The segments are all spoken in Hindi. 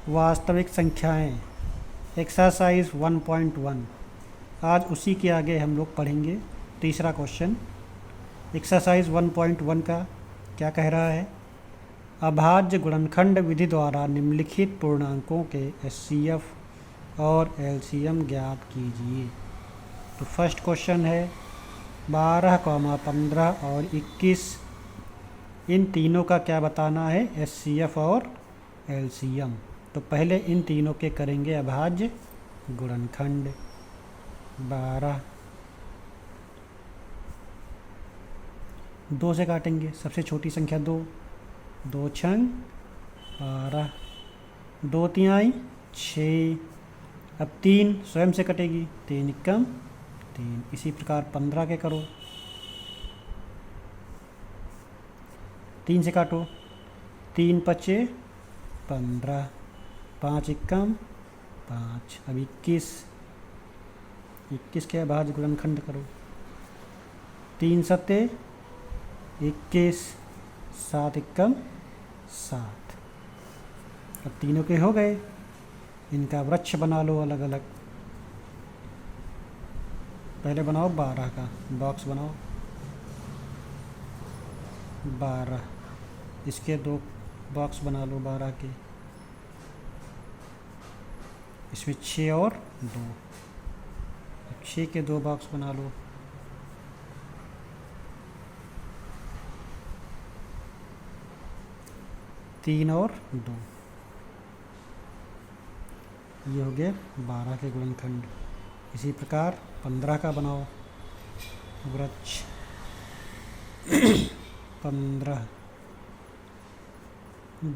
वास्तविक संख्याएं, एक्सरसाइज 1.1। आज उसी के आगे हम लोग पढ़ेंगे तीसरा क्वेश्चन। एक्सरसाइज 1.1 का क्या कह रहा है? अभाज्य गुणनखंड विधि द्वारा निम्नलिखित पूर्णांकों के एचसीएफ और एलसीएम ज्ञात कीजिए। तो फर्स्ट क्वेश्चन है 12, 15 और 21, इन तीनों का क्या बताना है? एचसीएफ और एलसीएम। तो पहले इन तीनों के करेंगे अभाज्य गुणनखंड। 12 2 से काटेंगे, सबसे छोटी संख्या 2, 2 छंग 12, 2 तिहाई 6। अब 3 स्वयं से कटेगी, 3 एकम 3। इसी प्रकार 15 के करो, 3 से काटो, 3 पचे 15, 5 एकम 5। अब 21 के अभाज्य गुणनखंड करो, 3 सत्ते 21, 7 एकम 7। अब तीनों के हो गए, इनका वृक्ष बना लो अलग अलग। पहले बनाओ 12 का बॉक्स बनाओ, 12, इसके 2 बॉक्स बना लो 12 के, इसमें 6 और 2, 6 के 2 बॉक्स बना लो। तीन और 2, ये हो गए 12 के गुणनखंड। इसी प्रकार 15 का बनाओ वृक्ष। 15,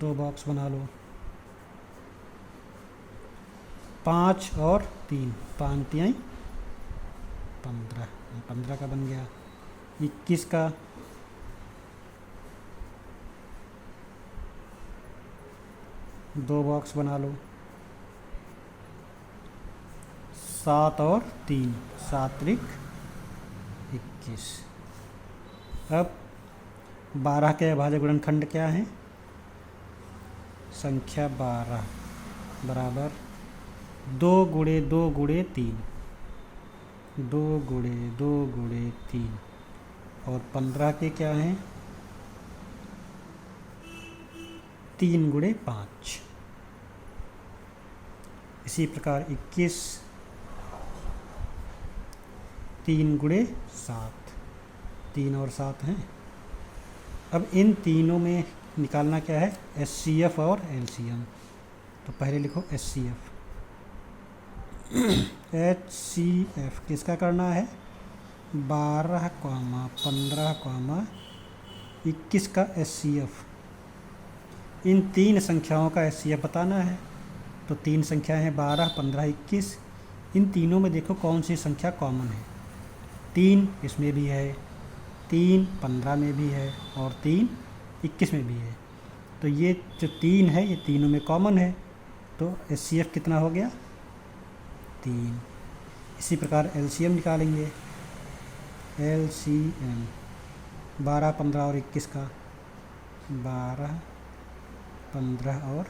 2 बॉक्स बना लो, 5 और 3, 5 तिहाई 15, 15 का बन गया। 21 का 2 बॉक्स बना लो, 7 और 3, 7 त्रिक 21। अब 12 के अभाज्य गुणनखंड क्या है? संख्या 12 बराबर 2 गुणे 2 गुणे 3, 2 गुणे 2 गुणे 3। और 15 के क्या हैं? 3 गुणे 5। इसी प्रकार 21 3 गुणे 7, 3 और 7 हैं। अब इन तीनों में निकालना क्या है? एचसीएफ और एलसीएम। तो पहले लिखो एचसीएफ। एचसीएफ किसका करना है? 12, 15, 21 का एचसीएफ। इन 3 संख्याओं का एचसीएफ बताना है। तो 3 संख्याएं हैं 12, 15, 21। इन तीनों में देखो कौन सी संख्या कॉमन है। 3 इसमें भी है, 3 15 में भी है और 3 21 में भी है। तो ये जो 3 है ये तीनों में कॉमन है। तो एचसीएफ कितना हो गया? 3। इसी प्रकार एलसीएम निकालेंगे। एलसीएम 12, 15 और 21 का, 12, 15 और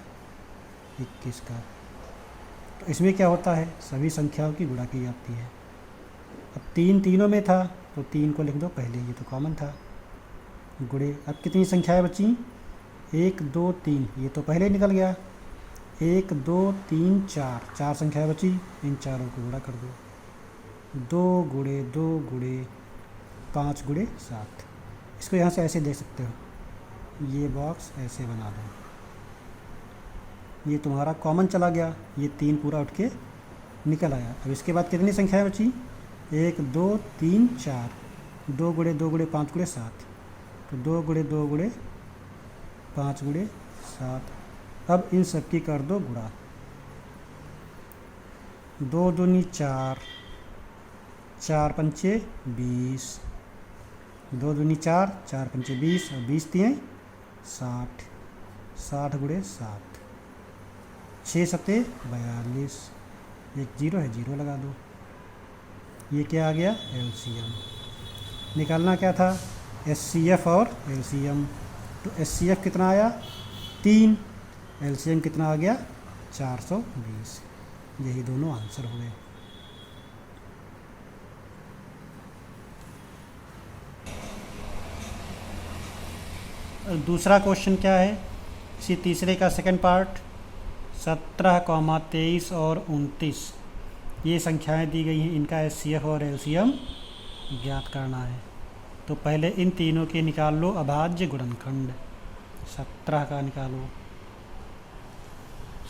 21 का। तो इसमें क्या होता है? सभी संख्याओं की गुणा की जाती है। अब 3 तीनों में था तो 3 को लिख दो पहले, ये तो कॉमन था, गुणे। अब कितनी संख्याएं बची? 1, 2, 3, ये तो पहले निकल गया। 1, 2, 3, 4 संख्याएं बची, इन चारों को गुणा कर दो। 2 गुणे 2 गुणे 5 गुणे 7। इसको यहाँ से ऐसे देख सकते हो, ये बॉक्स ऐसे बना दो, ये तुम्हारा कॉमन चला गया, ये 3 पूरा उठ के निकल आया। अब इसके बाद कितनी संख्याएं बची? 1, 2, 3, 4, 2 गुणे 2 गुणे 5 गुणे 7। तो 2 गुणे 2 गुणे 5 गुणे 7। अब इन सब की कर दो गुणा। 2 दूनी 4, 4 पंचे 20, 2 दूनी 4, 4 पंचे 20 और 20 तिहाई 60, 60 गुणे 7, 6 सत्ते 42। एक 0 है, 0 लगा दो। ये क्या आ गया? एलसीएम। निकालना क्या था? एचसीएफ और एलसीएम। तो एचसीएफ कितना आया? 3, एलसीएम कितना आ गया? 420। यही दोनों आंसर हुए। दूसरा क्वेश्चन क्या है इसी तीसरे का सेकंड पार्ट, 17, 23 और 29 ये संख्याएं दी गई हैं, इनका एचसीएफ और एलसीएम ज्ञात करना है। तो पहले इन तीनों के निकाल लो अभाज्य गुणनखंड। 17 का निकालो।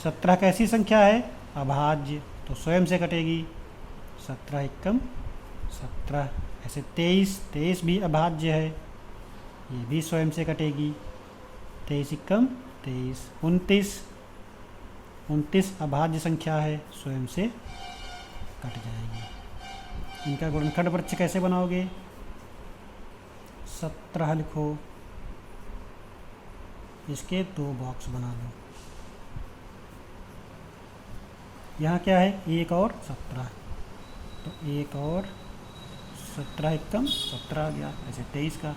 17 कैसी संख्या है? अभाज्य, तो स्वयं से कटेगी। 17 एकम 17। ऐसे 23 भी अभाज्य है, ये भी स्वयं से कटेगी। 23 एकम 23। 29 अभाज्य संख्या है, स्वयं से कट जाएगी। इनका गुणनखंड वृक्ष कैसे बनाओगे? 17 लिखो, इसके 2 बॉक्स बना लो। यहाँ क्या है? 1 और 17, तो 1 और 17 एकम 17 आ गया। ऐसे 23 का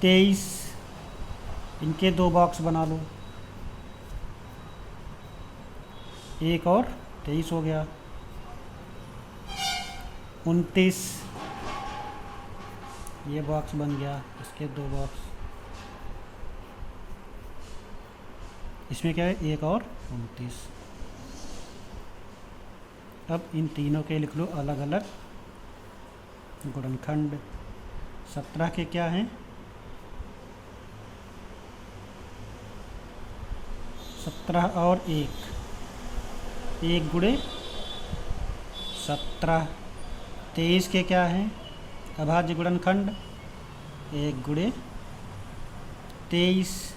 23, इनके 2 बॉक्स बना लो। 1 और 23 हो गया। 29, ये बॉक्स बन गया, इसके 2 बॉक्स। इसमें क्या है? 1 और 29। अब इन तीनों के लिख लो अलग अलग गुणनखंड। 17 के क्या हैं? 17 और 1 गुणे 17। 23 के क्या हैं? अभाज्य गुणनखंड 1 गुणे 23।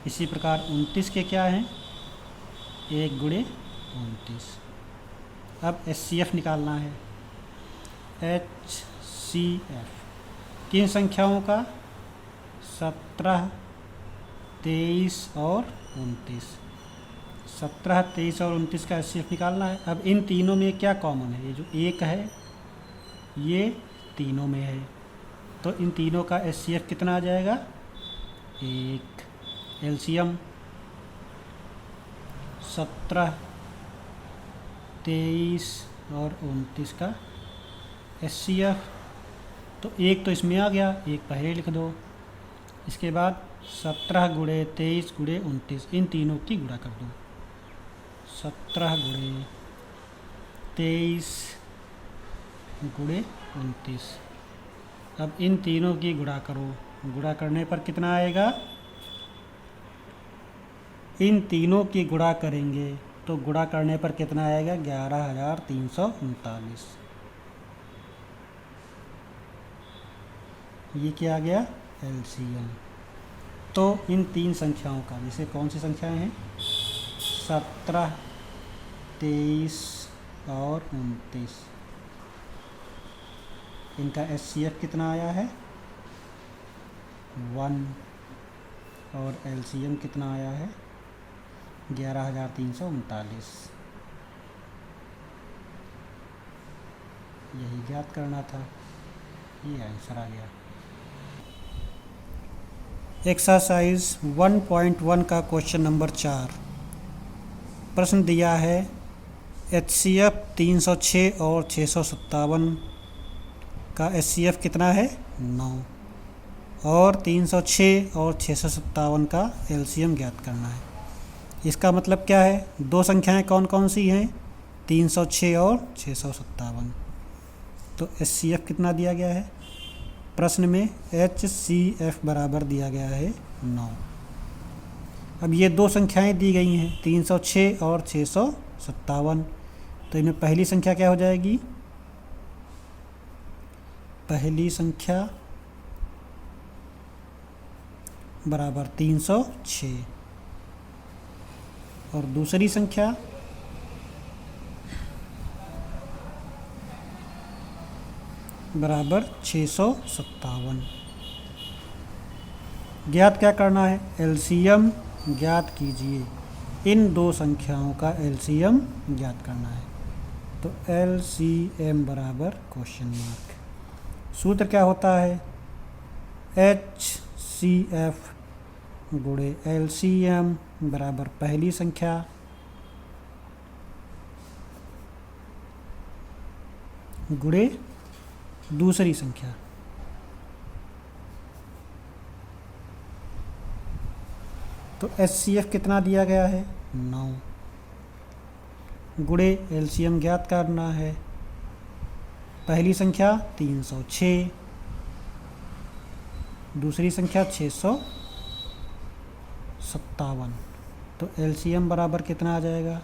इसी प्रकार 29 के क्या हैं? 1 गुणे 29। अब एचसीएफ निकालना है। एचसीएफ किन संख्याओं का? 17, 23 और 29। 17, 23 और 29 का एचसीएफ निकालना है। अब इन तीनों में क्या कॉमन है? ये जो 1 है ये तीनों में है, तो इन तीनों का एचसीएफ कितना आ जाएगा? 1। एलसीएम 17, 23 और 29 का एचसीएफ, तो 1 तो इसमें आ गया, 1 पहले लिख दो। इसके बाद 17 गुणे 23 गुणे 29, इन तीनों की गुणा कर दो। 17 गुणे 23 गुणे 29। अब इन तीनों की गुणा करो, गुणा करने पर कितना आएगा? इन तीनों की गुणा करेंगे तो गुणा करने पर कितना आएगा? 11,339। ये क्या आ गया? एलसीएम। तो इन 3 संख्याओं का, जैसे कौन सी संख्याएं हैं? 17, 23 और 29, इनका एचसीएफ कितना आया है? 1। और एलसीएम कितना आया है? 11,339। यही ज्ञात करना था, ये आंसर आ गया। एक्सरसाइज 1.1 का क्वेश्चन नंबर 4। प्रश्न दिया है एचसीएफ 306 और 657 का एचसीएफ कितना है? 9। और 306 और 657 का एलसीएम ज्ञात करना है। इसका मतलब क्या है? 2 संख्याएं कौन कौन सी हैं? 306 और 657। तो एचसीएफ कितना दिया गया है? प्रश्न में एचसीएफ बराबर दिया गया है 9। अब ये 2 संख्याएं दी गई हैं 306 और 657, तो इनमें पहली संख्या क्या हो जाएगी? पहली संख्या बराबर 306 और दूसरी संख्या बराबर 657। ज्ञात क्या करना है? एलसीएम ज्ञात कीजिए। इन 2 संख्याओं का एलसीएम ज्ञात करना है। तो एलसीएम बराबर क्वेश्चन मार्क। सूत्र क्या होता है? एचसीएफ गुणे LCM बराबर पहली संख्या गुणे दूसरी संख्या। तो HCF कितना दिया गया है 9 गुणे LCM ज्ञात करना है। पहली संख्या 306, दूसरी संख्या 657। तो LCM बराबर कितना आ जाएगा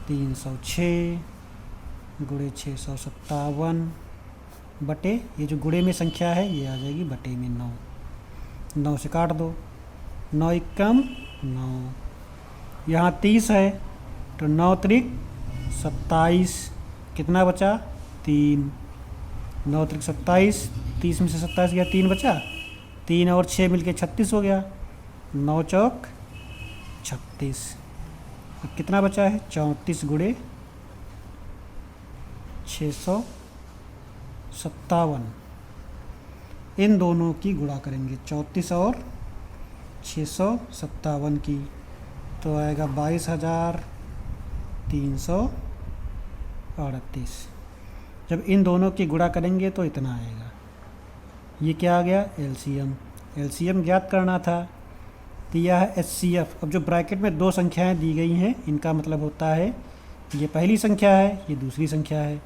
306 गुणे 657 बटे ये जो गुणे में संख्या है ये आ जाएगी बटे में 9। 9 से काट दो, 9 एकम 9, यहाँ 30 है तो 9 त्रिक 27, कितना बचा 3, 9 त्रिक 27, 30 में से 27 गया 3 बचा, 3 और 6 मिलके 36 हो गया, 9 चौक 36। अब कितना बचा है 34 गुणे 657। इन दोनों की गुणा करेंगे 34 और 657 की, तो आएगा 22,338। जब इन दोनों की गुणा करेंगे तो इतना आएगा। ये क्या आ गया LCM ज्ञात करना था। दिया है HCF। अब जो ब्रैकेट में दो संख्याएं दी गई हैं इनका मतलब होता है ये पहली संख्या है ये दूसरी संख्या है।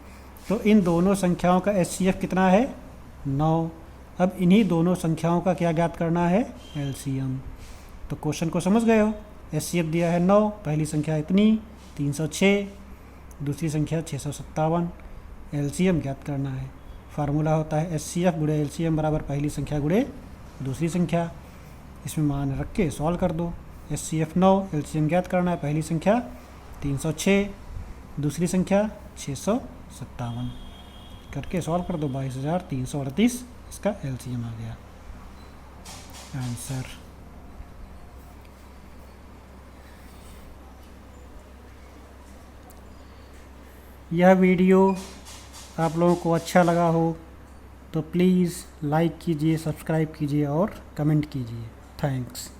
तो इन दोनों संख्याओं का HCF कितना है 9। अब इन्हीं दोनों संख्याओं का क्या ज्ञात करना है LCM। तो क्वेश्चन को समझ गए हो। HCF दिया है 9, पहली संख्या इतनी 306, दूसरी संख्या 657, LCM ज्ञात करना है। फार्मूला होता है HCF गुणे LCM बराबर पहली संख्या गुणे दूसरी संख्या। इसमें मान रख के सॉल्व कर दो। HCF 9, LCM ज्ञात करना है, पहली संख्या 306, दूसरी संख्या 657, करके सॉल्व कर दो 22,338 इसका LCM आ गया आंसर। यह वीडियो आप लोगों को अच्छा लगा हो तो प्लीज़ लाइक कीजिए, सब्सक्राइब कीजिए और कमेंट कीजिए। थैंक्स।